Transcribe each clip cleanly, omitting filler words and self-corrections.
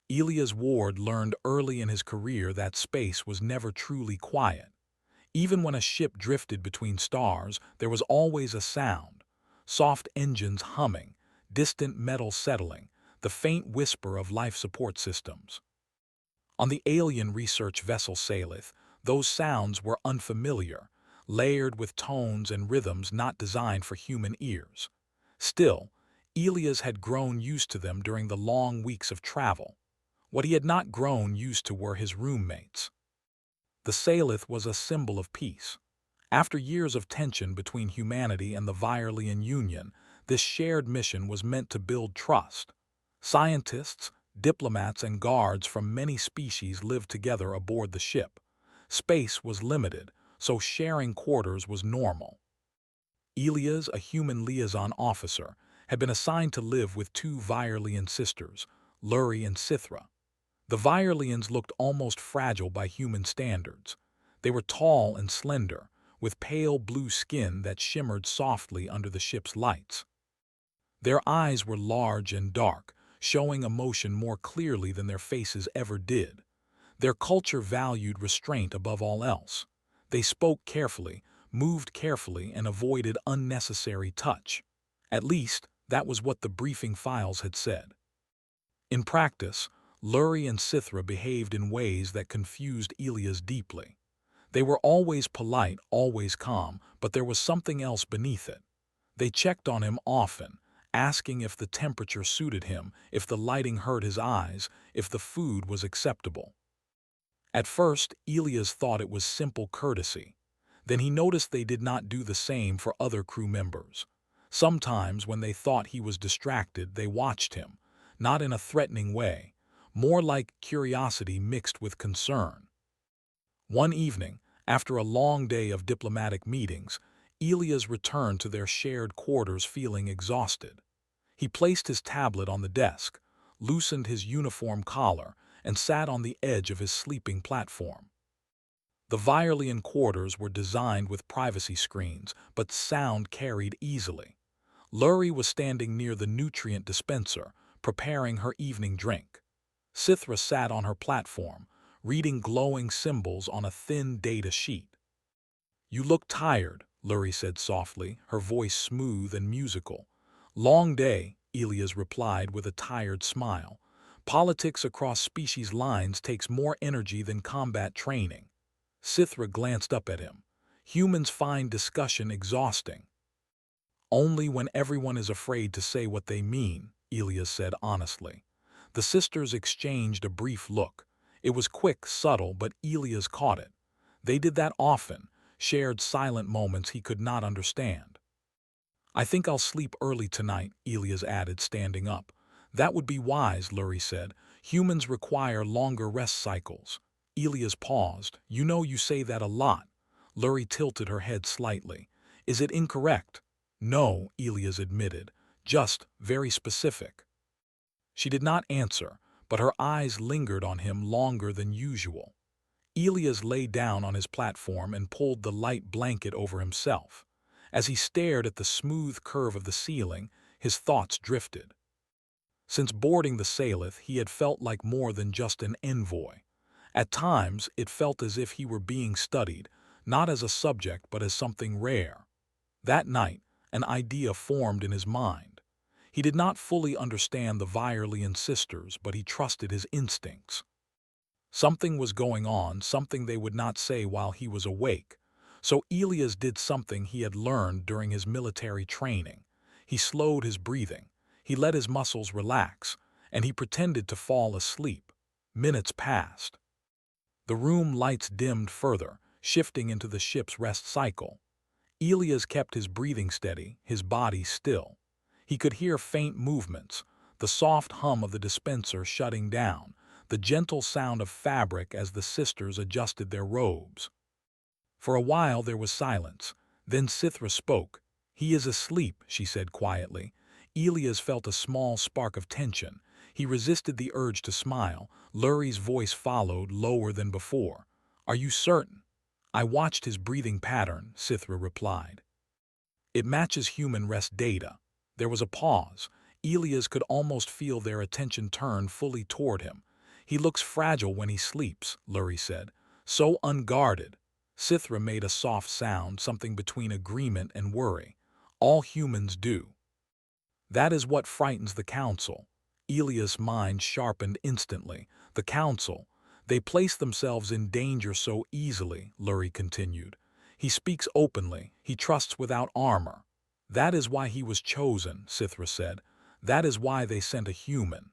Elias Ward learned early in his career that space was never truly quiet. Even when a ship drifted between stars, there was always a sound. Soft engines humming, distant metal settling, the faint whisper of life support systems. On the alien research vessel Salith, those sounds were unfamiliar, layered with tones and rhythms not designed for human ears. Still, Elias had grown used to them during the long weeks of travel. What he had not grown used to were his roommates. The Salith was a symbol of peace. After years of tension between humanity and the Virelian Union, this shared mission was meant to build trust. Scientists, diplomats, and guards from many species lived together aboard the ship. Space was limited, so sharing quarters was normal. Elias, a human liaison officer, had been assigned to live with two Virelian sisters, Luri and Sithra. The Virelians looked almost fragile by human standards. They were tall and slender, with pale blue skin that shimmered softly under the ship's lights. Their eyes were large and dark, showing emotion more clearly than their faces ever did. Their culture valued restraint above all else. They spoke carefully, moved carefully, and avoided unnecessary touch. At least, that was what the briefing files had said. In practice, Luri and Sithra behaved in ways that confused Elias deeply. They were always polite, always calm, but there was something else beneath it. They checked on him often, asking if the temperature suited him, if the lighting hurt his eyes, if the food was acceptable. At first, Elias thought it was simple courtesy. Then he noticed they did not do the same for other crew members. Sometimes, when they thought he was distracted, they watched him, not in a threatening way, more like curiosity mixed with concern. One evening, after a long day of diplomatic meetings, Elias returned to their shared quarters feeling exhausted. He placed his tablet on the desk, loosened his uniform collar, and sat on the edge of his sleeping platform. The Virelian quarters were designed with privacy screens, but sound carried easily. Luri was standing near the nutrient dispenser, preparing her evening drink. Sithra sat on her platform, reading glowing symbols on a thin data sheet. "You look tired," Luri said softly, her voice smooth and musical. "Long day," Elias replied with a tired smile. "Politics across species lines takes more energy than combat training." Sithra glanced up at him. "Humans find discussion exhausting." "Only when everyone is afraid to say what they mean," Elias said honestly. The sisters exchanged a brief look. It was quick, subtle, but Elias caught it. They did that often, shared silent moments he could not understand. "I think I'll sleep early tonight," Elias added, standing up. "That would be wise," Luri said. "Humans require longer rest cycles." Elias paused. "You know you say that a lot." Luri tilted her head slightly. "Is it incorrect?" "No," Elias admitted. "Just very specific." She did not answer, but her eyes lingered on him longer than usual. Elias lay down on his platform and pulled the light blanket over himself. As he stared at the smooth curve of the ceiling, his thoughts drifted. Since boarding the Salith, he had felt like more than just an envoy. At times, it felt as if he were being studied, not as a subject but as something rare. That night, an idea formed in his mind. He did not fully understand the Virelian sisters, but he trusted his instincts. Something was going on, something they would not say while he was awake. So Elias did something he had learned during his military training. He slowed his breathing, he let his muscles relax, and he pretended to fall asleep. Minutes passed. The room lights dimmed further, shifting into the ship's rest cycle. Elias kept his breathing steady, his body still. He could hear faint movements, the soft hum of the dispenser shutting down, the gentle sound of fabric as the sisters adjusted their robes. For a while there was silence. Then Sithra spoke. "He is asleep," she said quietly. Elias felt a small spark of tension. He resisted the urge to smile. Luri's voice followed, lower than before. "Are you certain?" "I watched his breathing pattern," Sithra replied. "It matches human rest data." There was a pause. Elias could almost feel their attention turn fully toward him. He looks fragile when he sleeps, Lurie said. So unguarded. Sithra made a soft sound, something between agreement and worry. All humans do. That is what frightens the Council. Elia's mind sharpened instantly. The Council. They place themselves in danger so easily, Lurie continued. He speaks openly. He trusts without armor. That is why he was chosen, Sithra said. That is why they sent a human.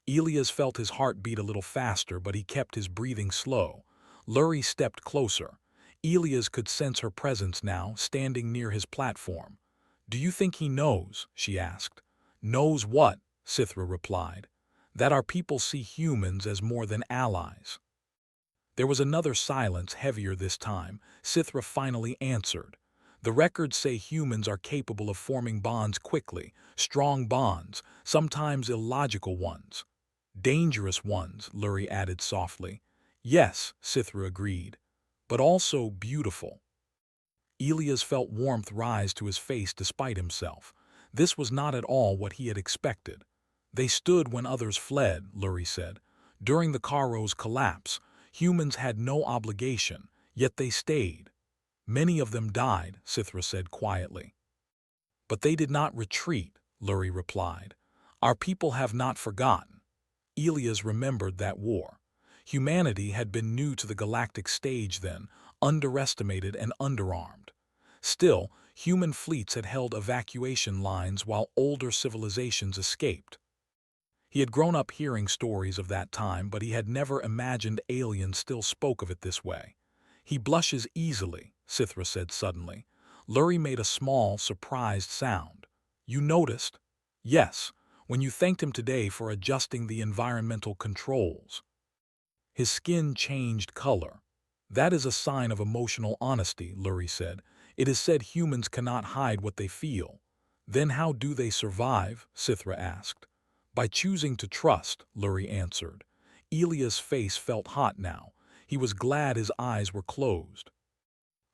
Elias felt his heart beat a little faster, but he kept his breathing slow. Lurie stepped closer. Elias could sense her presence now, standing near his platform. "Do you think he knows?" she asked. "Knows what?" Sithra replied. "That our people see humans as more than allies." There was another silence, heavier this time. Sithra finally answered. "The records say humans are capable of forming bonds quickly, strong bonds, sometimes illogical ones. Dangerous ones," Lurie added softly. "Yes," Sithra agreed, "but also beautiful." Elias felt warmth rise to his face despite himself. This was not at all what he had expected. "They stood when others fled," Lurie said. "During the Caro's collapse, humans had no obligation, yet they stayed. Many of them died," Sithra said quietly. "But they did not retreat," Lurie replied. "Our people have not forgotten." Elias remembered that war. Humanity had been new to the galactic stage then, underestimated and underarmed. Still, human fleets had held evacuation lines while older civilizations escaped. He had grown up hearing stories of that time, but he had never imagined aliens still spoke of it this way. "He blushes easily," Sithra said suddenly. Lurie made a small, surprised sound. "You noticed?" "Yes, when you thanked him today for adjusting the environmental controls." His skin changed color. "That is a sign of emotional honesty," Lurie said. "It is said humans cannot hide what they feel." "Then how do they survive?" Sithra asked. "By choosing to trust," Lurie answered. Elia's face felt hot now. He was glad his eyes were closed.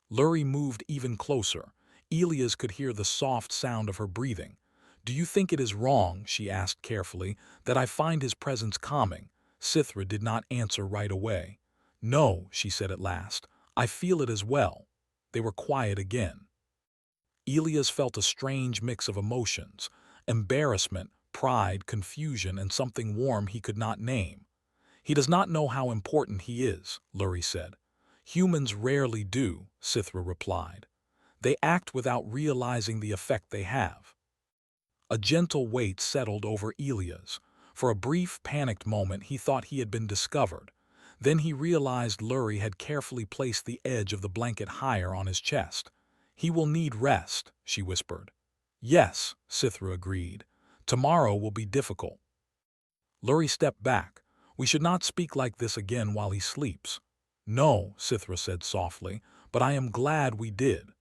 Lurie moved even closer. Elias could hear the soft sound of her breathing. "Do you think it is wrong," she asked carefully, "that I find his presence calming?" Sithra did not answer right away. "No," she said at last. "I feel it as well." They were quiet again. Elias felt a strange mix of emotions: embarrassment, pride, confusion, and something warm he could not name. "He does not know how important he is," Lurie said. "Humans rarely do," Sithra replied. "They act without realizing the effect they have." A gentle weight settled over Elias. For a brief, panicked moment he thought he had been discovered. Then he realized Lurie had carefully placed the edge of the blanket higher on his chest. "He will need rest," she whispered. "Yes," Sithra agreed. "Tomorrow will be difficult." Lurie stepped back. "We should not speak like this again while he sleeps." "No," Sithra said softly, "but I am glad we did."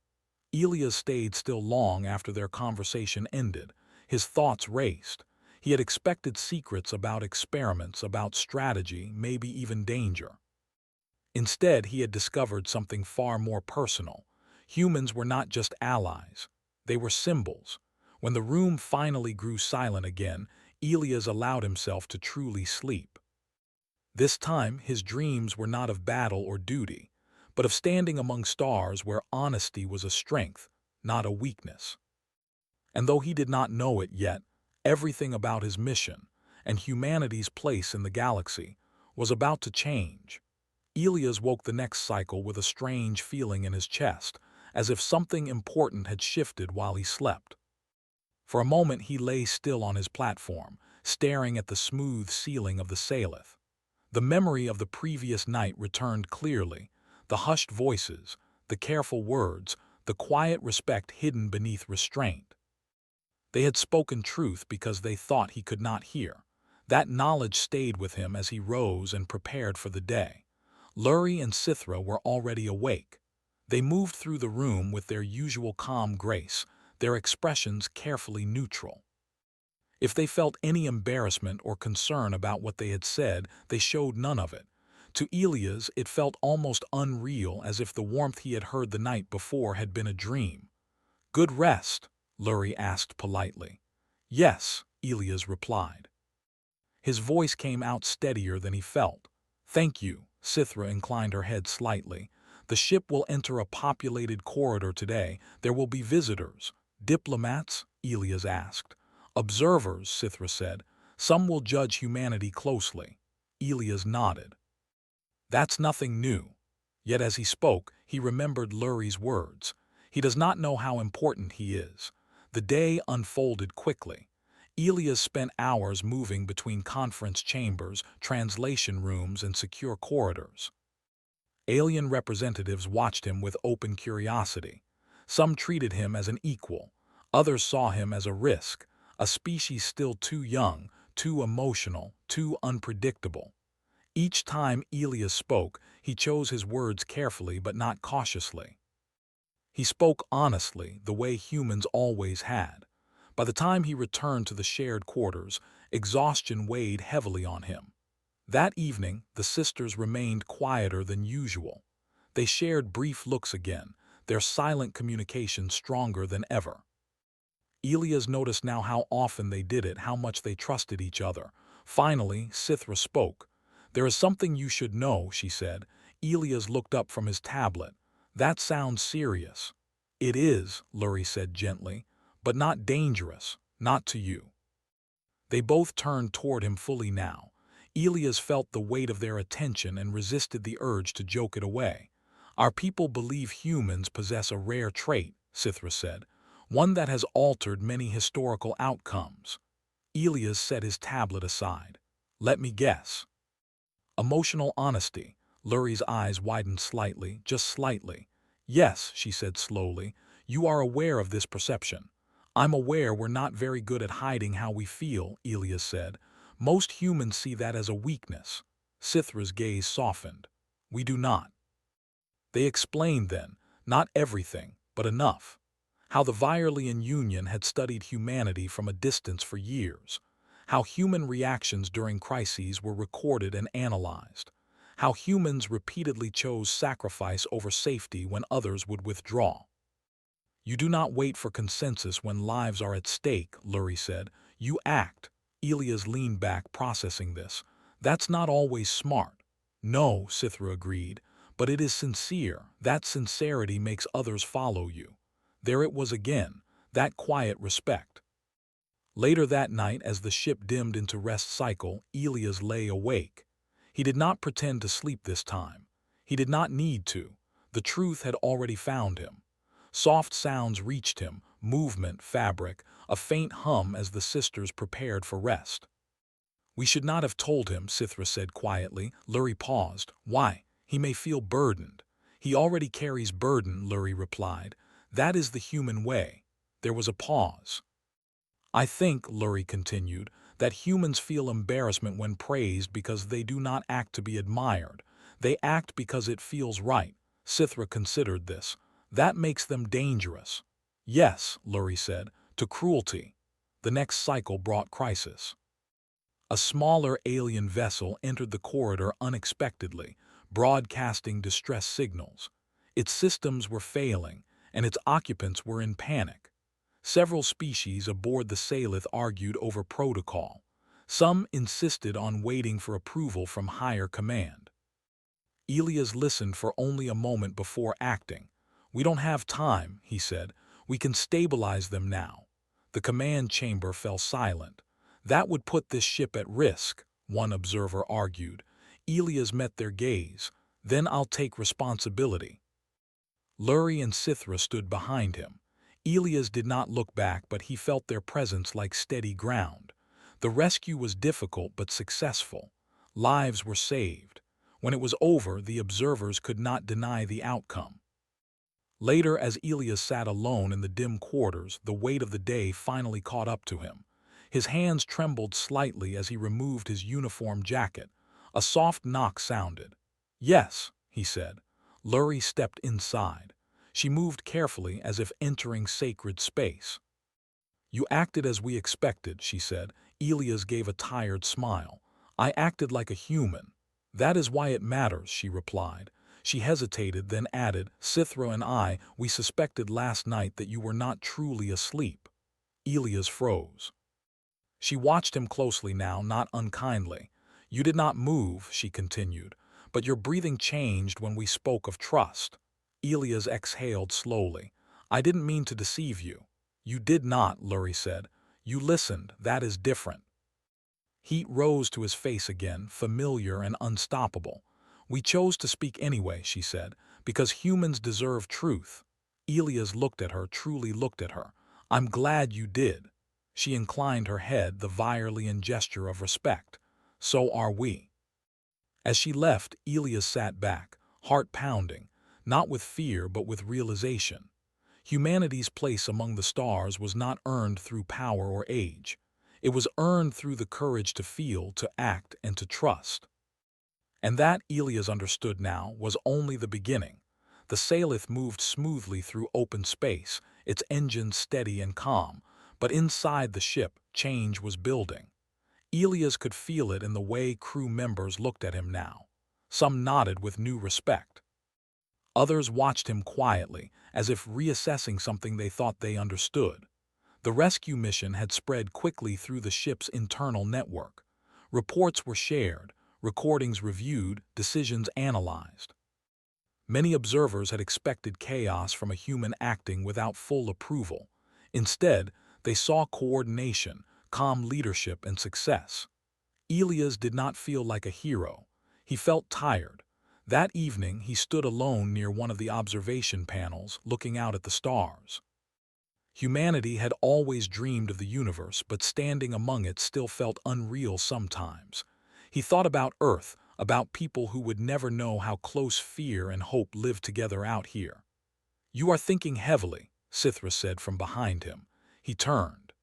Elias stayed still long after their conversation ended. His thoughts raced. He had expected secrets about experiments, about strategy, maybe even danger. Instead, he had discovered something far more personal. Humans were not just allies. They were symbols. When the room finally grew silent again, Elias allowed himself to truly sleep. This time, his dreams were not of battle or duty, but of standing among stars where honesty was a strength, not a weakness. And though he did not know it yet, everything about his mission and humanity's place in the galaxy was about to change. Elias woke the next cycle with a strange feeling in his chest, as if something important had shifted while he slept. For a moment he lay still on his platform, staring at the smooth ceiling of the Salith. The memory of the previous night returned clearly: the hushed voices, the careful words, the quiet respect hidden beneath restraint. They had spoken truth because they thought he could not hear. That knowledge stayed with him as he rose and prepared for the day. Lurie and Sithra were already awake. They moved through the room with their usual calm grace, their expressions carefully neutral. If they felt any embarrassment or concern about what they had said, they showed none of it. To Elias, it felt almost unreal, as if the warmth he had heard the night before had been a dream. "Good rest?" Lurie asked politely. "Yes," Elias replied. His voice came out steadier than he felt. "Thank you." Sithra inclined her head slightly. "The ship will enter a populated corridor today. There will be visitors." "Diplomats?" Elias asked. "Observers," Sithra said. "Some will judge humanity closely." Elias nodded. "That's nothing new." Yet as he spoke, he remembered Lurie's words. He does not know how important he is. The day unfolded quickly. Elias spent hours moving between conference chambers, translation rooms, and secure corridors. Alien representatives watched him with open curiosity. Some treated him as an equal. Others saw him as a risk, a species still too young, too emotional, too unpredictable. Each time Elias spoke, he chose his words carefully but not cautiously. He spoke honestly, the way humans always had. By the time he returned to the shared quarters, exhaustion weighed heavily on him. That evening, the sisters remained quieter than usual. They shared brief looks again, their silent communication stronger than ever. Elias noticed now how often they did it, how much they trusted each other. Finally, Sithra spoke. "There is something you should know," she said. Elias looked up from his tablet. "That sounds serious." "It is," Lurie said gently, "but not dangerous, not to you." They both turned toward him fully now. Elias felt the weight of their attention and resisted the urge to joke it away. "Our people believe humans possess a rare trait," Sithra said, "one that has altered many historical outcomes." Elias set his tablet aside. "Let me guess." "Emotional honesty." Lurie's eyes widened slightly, just slightly. "Yes," she said slowly, "you are aware of this perception." "I'm aware we're not very good at hiding how we feel," Elias said. "Most humans see that as a weakness." Sithra's gaze softened. "We do not." They explained then, not everything, but enough. How the Virelian Union had studied humanity from a distance for years. How human reactions during crises were recorded and analyzed. How humans repeatedly chose sacrifice over safety when others would withdraw. "You do not wait for consensus when lives are at stake," Lurie said. "You act." Elias leaned back, processing this. "That's not always smart." "No," Sithra agreed, "but it is sincere. That sincerity makes others follow you." There it was again, that quiet respect. Later that night, as the ship dimmed into rest cycle, Elias lay awake. He did not pretend to sleep this time. He did not need to. The truth had already found him. Soft sounds reached him, movement, fabric, a faint hum as the sisters prepared for rest. "We should not have told him," Sithra said quietly. Lurie paused. "Why? He may feel burdened." "He already carries burden," Lurie replied. "That is the human way." There was a pause. "I think," Lurie continued, "that humans feel embarrassment when praised because they do not act to be admired. They act because it feels right." Sithra considered this. "That makes them dangerous." "Yes," Lurie said, "to cruelty." The next cycle brought crisis. A smaller alien vessel entered the corridor unexpectedly, broadcasting distress signals. Its systems were failing, and its occupants were in panic. Several species aboard the Salith argued over protocol. Some insisted on waiting for approval from higher command. Elias listened for only a moment before acting. "We don't have time," he said. "We can stabilize them now." The command chamber fell silent. "That would put this ship at risk," one observer argued. Elias met their gaze. "Then I'll take responsibility." Lurie and Sithra stood behind him. Elias did not look back, but he felt their presence like steady ground. The rescue was difficult but successful. Lives were saved. When it was over, the observers could not deny the outcome. Later, as Elias sat alone in the dim quarters, the weight of the day finally caught up to him. His hands trembled slightly as he removed his uniform jacket. A soft knock sounded. "Yes," he said. Lurie stepped inside. She moved carefully as if entering sacred space. "You acted as we expected," she said. Elias gave a tired smile. "I acted like a human." "That is why it matters," she replied. She hesitated, then added, "Sithra and we suspected last night that you were not truly asleep." Elias froze. She watched him closely now, not unkindly. "You did not move," she continued, "but your breathing changed when we spoke of trust." Elias exhaled slowly. "I didn't mean to deceive you." "You did not," Lurie said. "You listened. That is different." Heat rose to his face again, familiar and unstoppable. "We chose to speak anyway," she said, "because humans deserve truth." Elias looked at her, truly looked at her. "I'm glad you did." She inclined her head, the Virelian gesture of respect. "So are we." As she left, Elias sat back, heart pounding, not with fear but with realization. Humanity's place among the stars was not earned through power or age. It was earned through the courage to feel, to act, and to trust. And that, Elias understood now, was only the beginning. The Salith moved smoothly through open space, its engines steady and calm, but inside the ship, change was building. Elias could feel it in the way crew members looked at him now. Some nodded with new respect. Others watched him quietly, as if reassessing something they thought they understood. The rescue mission had spread quickly through the ship's internal network. Reports were shared, recordings reviewed, decisions analyzed. Many observers had expected chaos from a human acting without full approval. Instead, they saw coordination, calm leadership, and success. Elias did not feel like a hero. He felt tired. That evening, he stood alone near one of the observation panels, looking out at the stars. Humanity had always dreamed of the universe, but standing among it still felt unreal sometimes. He thought about Earth, about people who would never know how close fear and hope live together out here. "You are thinking heavily," Sithra said from behind him. He turned.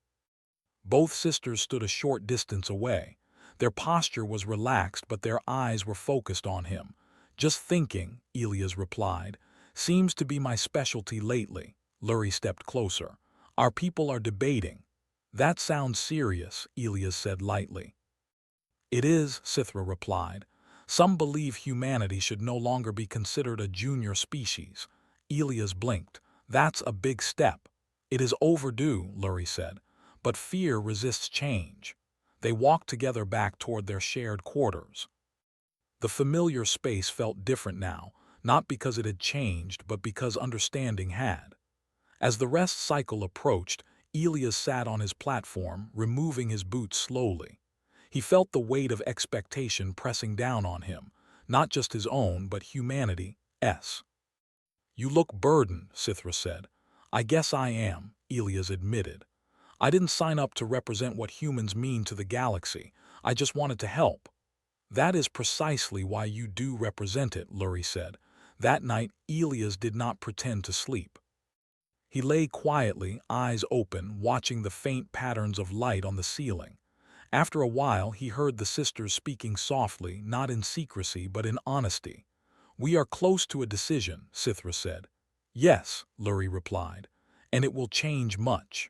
Both sisters stood a short distance away. Their posture was relaxed, but their eyes were focused on him. "Just thinking," Elias replied. "Seems to be my specialty lately." Lurie stepped closer. "Our people are debating." "That sounds serious," Elias said lightly. "It is," Sithra replied. "Some believe humanity should no longer be considered a junior species." Elias blinked. "That's a big step." "It is overdue," Lurie said. "But fear resists change." They walked together back toward their shared quarters. The familiar space felt different now, not because it had changed, but because understanding had. As the rest cycle approached, Elias sat on his platform, removing his boots slowly. He felt the weight of expectation pressing down on him, not just his own, but humanity's. "You look burdened," Sithra said. "I guess I am," Elias admitted. "I didn't sign up to represent what humans mean to the galaxy. I just wanted to help." "That is precisely why you do represent it," Lurie said. That night, Elias did not pretend to sleep. He lay quietly, eyes open, watching the faint patterns of light on the ceiling. After a while, he heard the sisters speaking softly, not in secrecy but in honesty. "We are close to a decision," Sithra said. "Yes," Lurie replied, "and it will change much."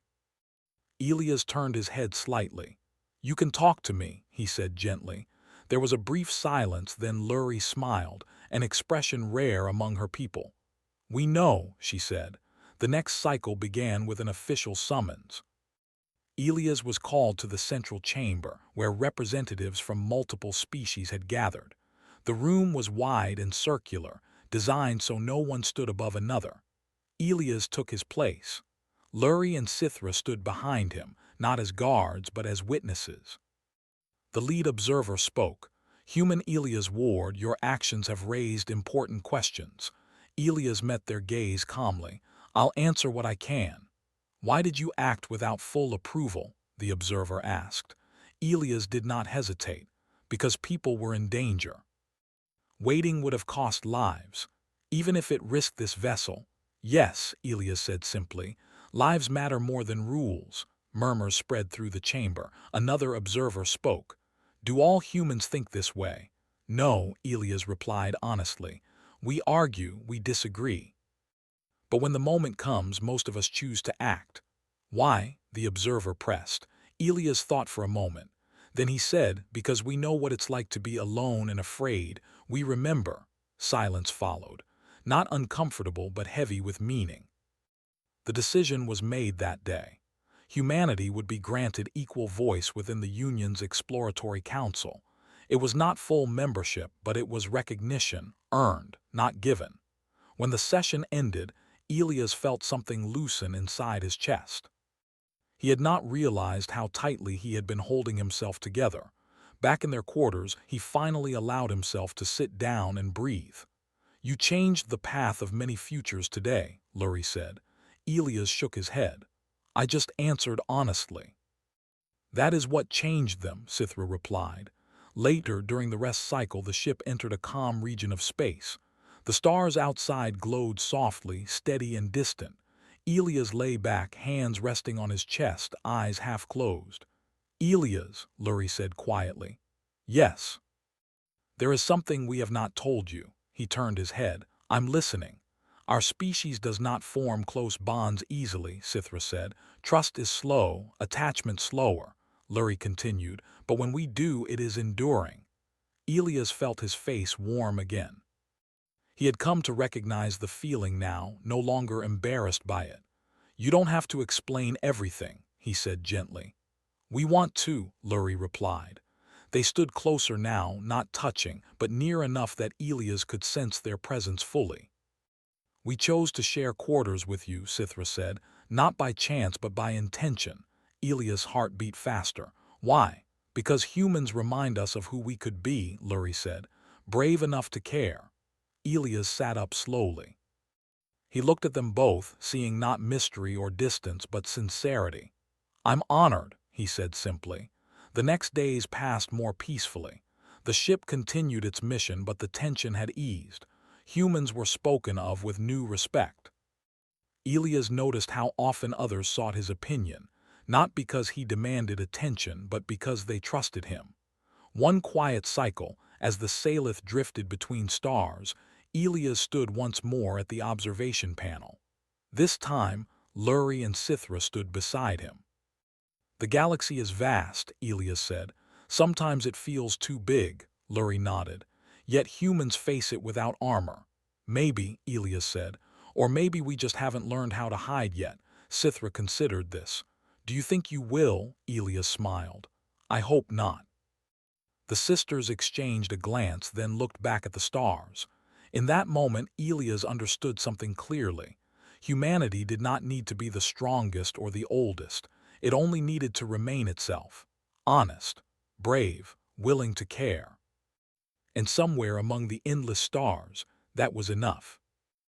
Elias turned his head slightly. "You can talk to me," he said gently. There was a brief silence, then Lurie smiled, an expression rare among her people. "We know," she said. The next cycle began with an official summons. Elias was called to the central chamber, where representatives from multiple species had gathered. The room was wide and circular, designed so no one stood above another. Elias took his place. Lurie and Sithra stood behind him, not as guards but as witnesses. The lead observer spoke. "Human Elias Ward, your actions have raised important questions." Elias met their gaze calmly. "I'll answer what I can." "Why did you act without full approval?" the observer asked. Elias did not hesitate. "Because people were in danger. Waiting would have cost lives. Even if it risked this vessel." "Yes," Elias said simply. "Lives matter more than rules." Murmurs spread through the chamber. Another observer spoke. "Do all humans think this way?" "No," Elias replied honestly. "We argue, we disagree. But when the moment comes, most of us choose to act." "Why?" the observer pressed. Elias thought for a moment. Then he said, "Because we know what it's like to be alone and afraid. We remember." Silence followed. Not uncomfortable, but heavy with meaning. The decision was made that day. Humanity would be granted equal voice within the Union's Exploratory Council. It was not full membership, but it was recognition, earned, not given. When the session ended, Elias felt something loosen inside his chest. He had not realized how tightly he had been holding himself together. Back in their quarters, he finally allowed himself to sit down and breathe. "You changed the path of many futures today," Lurie said. Elias shook his head. "I just answered honestly." "That is what changed them," Sithra replied. Later, during the rest cycle, the ship entered a calm region of space. The stars outside glowed softly, steady and distant. Elias lay back, hands resting on his chest, eyes half closed. "Elias," Lurie said quietly. "Yes." "There is something we have not told you." He turned his head. "I'm listening." "Our species does not form close bonds easily," Sithra said. "Trust is slow, attachment slower," Lurie continued, "but when we do, it is enduring." Elias felt his face warm again. He had come to recognize the feeling now, no longer embarrassed by it. "You don't have to explain everything," he said gently. "We want to," Lurie replied. They stood closer now, not touching, but near enough that Elias could sense their presence fully. "We chose to share quarters with you," Sithra said, "not by chance but by intention." Elias' heart beat faster. "Why?" "Because humans remind us of who we could be," Lurie said. "Brave enough to care." Elias sat up slowly. He looked at them both, seeing not mystery or distance but sincerity. "I'm honored," he said simply. The next days passed more peacefully. The ship continued its mission, but the tension had eased. Humans were spoken of with new respect. Elias noticed how often others sought his opinion, not because he demanded attention, but because they trusted him. One quiet cycle, as the Salith drifted between stars, Elias stood once more at the observation panel. This time, Lurie and Sithra stood beside him. "The galaxy is vast," Elias said. "Sometimes it feels too big," Lurie nodded. "Yet humans face it without armor." "Maybe," Elias said. "Or maybe we just haven't learned how to hide yet." Sithra considered this. "Do you think you will?" Elias smiled. "I hope not." The sisters exchanged a glance, then looked back at the stars. In that moment, Elias understood something clearly. Humanity did not need to be the strongest or the oldest. It only needed to remain itself. Honest, brave, willing to care. And somewhere among the endless stars, that was enough.